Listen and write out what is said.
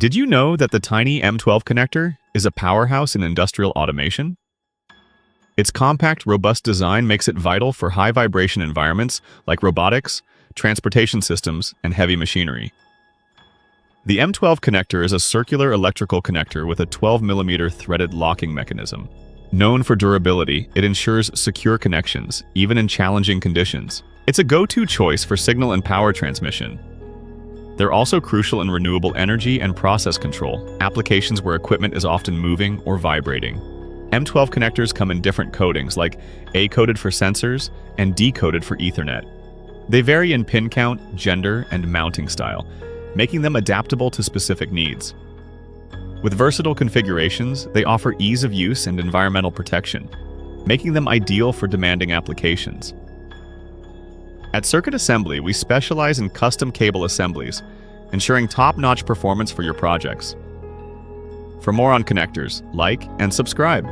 Did you know that the tiny M12 connector is a powerhouse in industrial automation? Its compact, robust design makes it vital for high-vibration environments like robotics, transportation systems, and heavy machinery. The M12 connector is a circular electrical connector with a 12mm threaded locking mechanism. Known for durability, it ensures secure connections, even in challenging conditions. It's a go-to choice for signal and power transmission. They're also crucial in renewable energy and process control, applications where equipment is often moving or vibrating. M12 connectors come in different codings, like A-coded for sensors and D-coded for Ethernet. They vary in pin count, gender, and mounting style, making them adaptable to specific needs. With versatile configurations, they offer ease of use and environmental protection, making them ideal for demanding applications. At Circuit Assembly, we specialize in custom cable assemblies, ensuring top-notch performance for your projects. For more on connectors, like and subscribe.